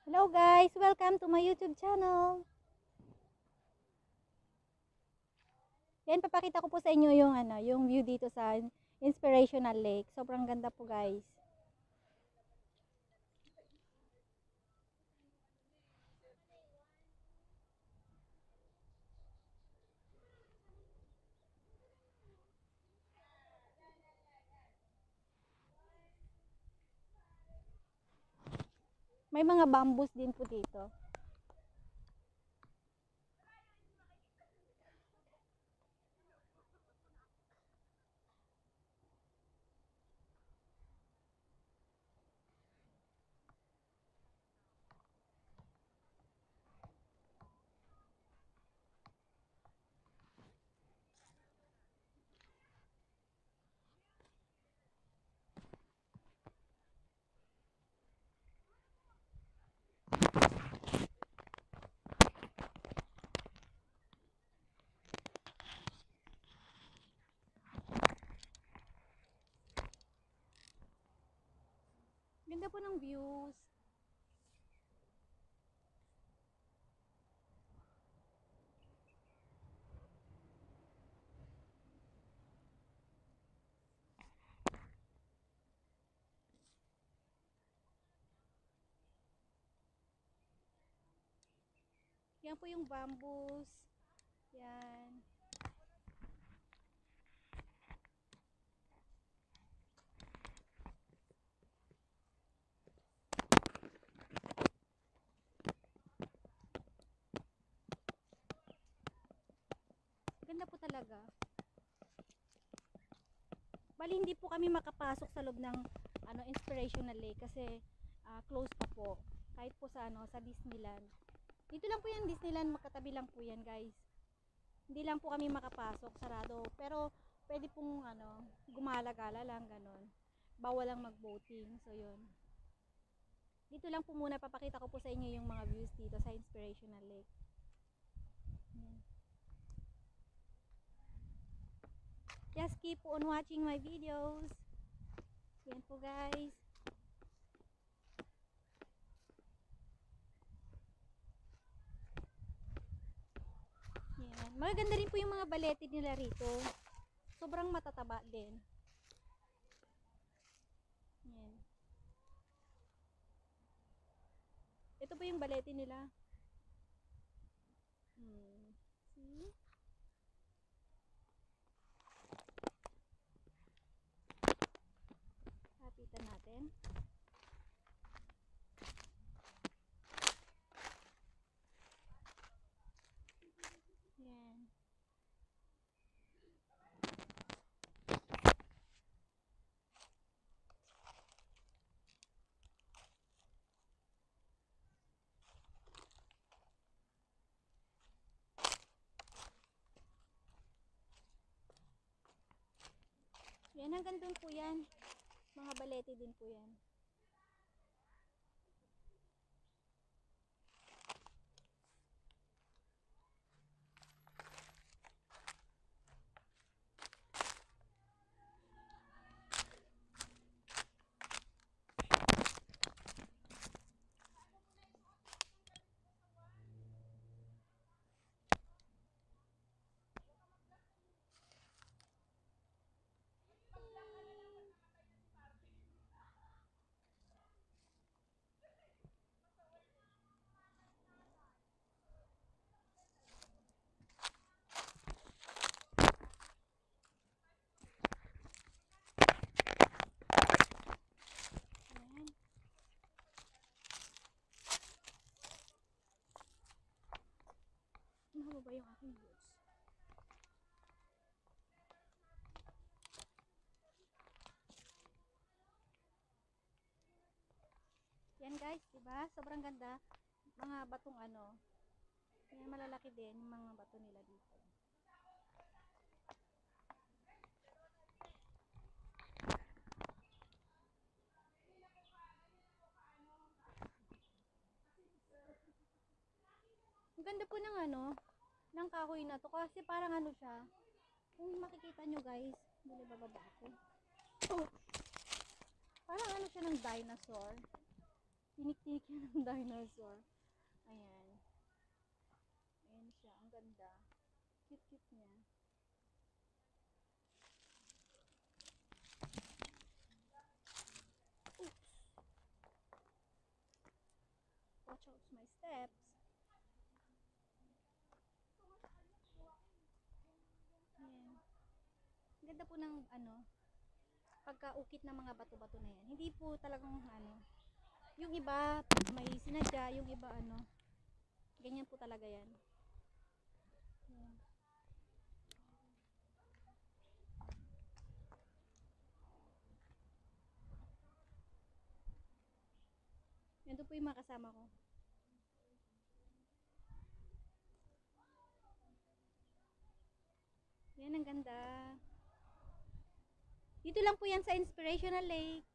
Hello guys, welcome to my YouTube channel. Yan, papakita ko po sa inyo yung yung view dito sa Inspirational Lake. Sobrang ganda po, guys. May mga bamboos din po dito. Ganda po ng views. Yan po yung bamboos. Yan. Ganda po talaga. Bali hindi po kami makapasok sa loob ng Inspirational Lake kasi close pa po. Kahit po sa sa Disneyland. Dito lang po yan, Disneyland, magkatabi lang po yan, guys. Hindi lang po kami makapasok, sarado. Pero pwede pong gumala-gala lang ganon. Bawal lang mag-boating. So yun. Dito lang po muna papakita ko po sa inyo yung mga views dito sa Inspirational Lake. Yan. Just keep on watching my videos. Yan po, guys. Yan. Magaganda rin po yung mga balete nila rito. Sobrang matataba din. Yan. Ito po yung balete nila. See? Kapitan natin. Yan. Yan, hanggang doon po yan. Mga balete din po yan. Yan. Mahaba ba yung aking boots? Yan, guys, diba? Sobrang ganda. Mga batong yan, malalaki din yung mga bato nila dito. Ang ganda po ng ng kahoy na to kasi parang siya. Kung makikita nyo, guys, hindi bababa ako. Oh, parang siya ng dinosaur. Tinik-tinik yan ng dinosaur. Ayan. Ayan siya. Ang ganda. Cute-cute niya. Oops. Watch out my steps. Ayan. Ang ganda po ng pagkaukit ng mga bato-bato na yan. Hindi po talagang yung iba may sinadya, yung iba ganyan po talaga yan. Ayan. Yan po yung mga kasama ko. Yan, ang ganda. Dito lang po yan sa Inspirational Lake.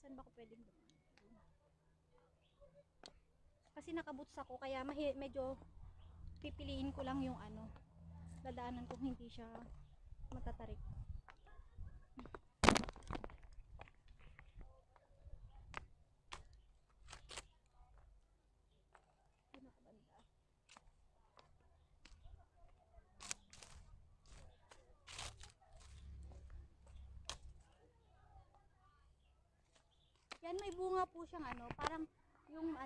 Saan ba ako pwedeng dumaan? Kasi nakaboots ako, kaya medyo pipiliin ko lang yung dadaanan kung hindi siya matatarik. Pinakabanda. Yan, may bunga po siyang parang yung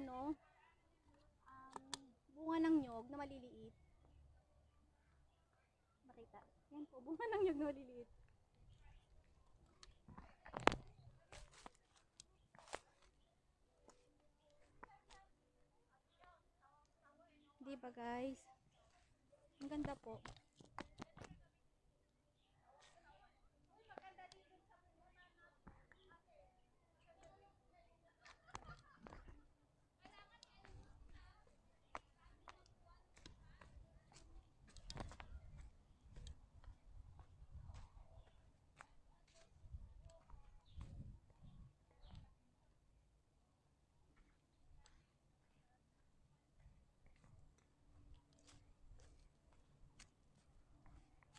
bunga ng nyog na maliliit. Makita. Yan po, bunga ng nyog na maliliit. Diba guys? Ang ganda po.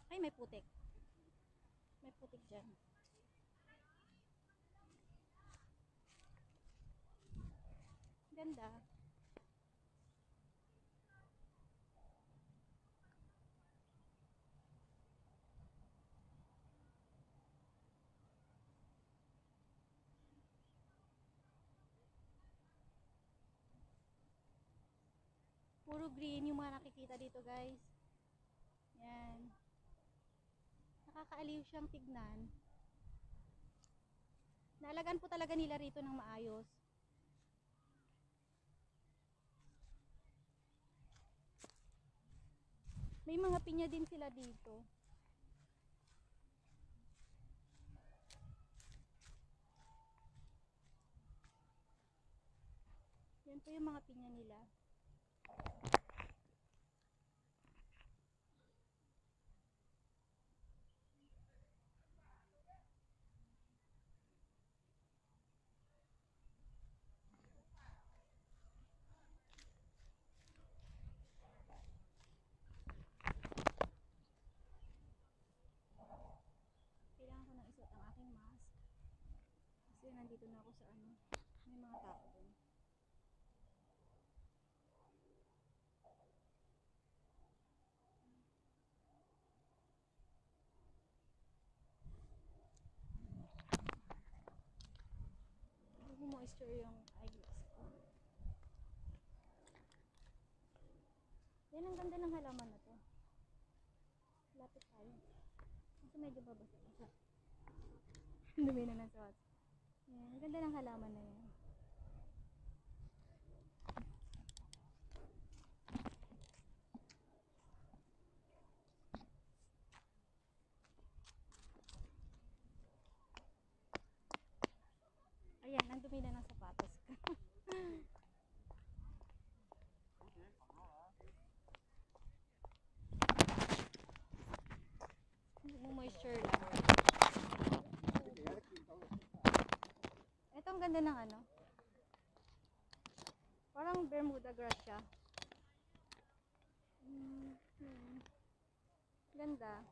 Ay, may putik. May putik dyan. Ganda. Puro green yung mga nakikita dito guys. Yan. Nakakaaliw siyang tignan. Naalagaan po talaga nila rito ng maayos. May mga pinya din sila dito. Yan po yung mga pinya nila. Kailangan ko nang isuot ang aking mask. Kasi nandito na ako sa may mga tao doon. Moisture yung eyeglass ko. Yan, ang ganda ng halaman na to. Lapit tayo. Kasi medyo babasa-basa. Dumi na ng suot. Yan, ang ganda ng halaman na yan. Ayan, ang dumi na ng sapatos ko. Moisture lang. Ito ang ganda ng parang Bermuda grass siya. Ganda.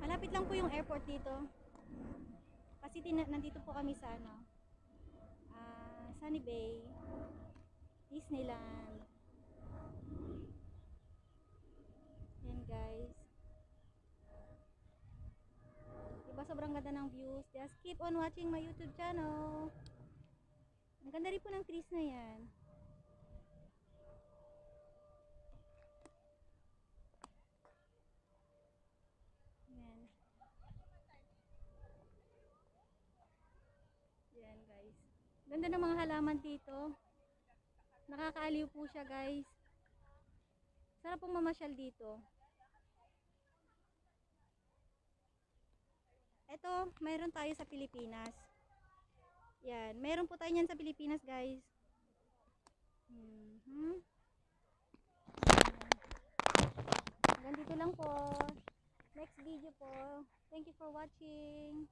Malapit lang po yung airport dito. Kasi nandito po kami sa Sunny Bay, Disneyland. Yan guys. Diba sobrang ganda ng views. Just keep on watching my YouTube channel. Ang ganda rin po ng trees na yan. Yan. Yan guys. Ganda ng mga halaman dito. Nakakaaliw po siya guys. Sarap pong mamasyal dito. Ito, mayroon tayo sa Pilipinas. Yan, mayroon po tayo niyan sa Pilipinas guys. Hanggang dito lang po. Next video po. Thank you for watching.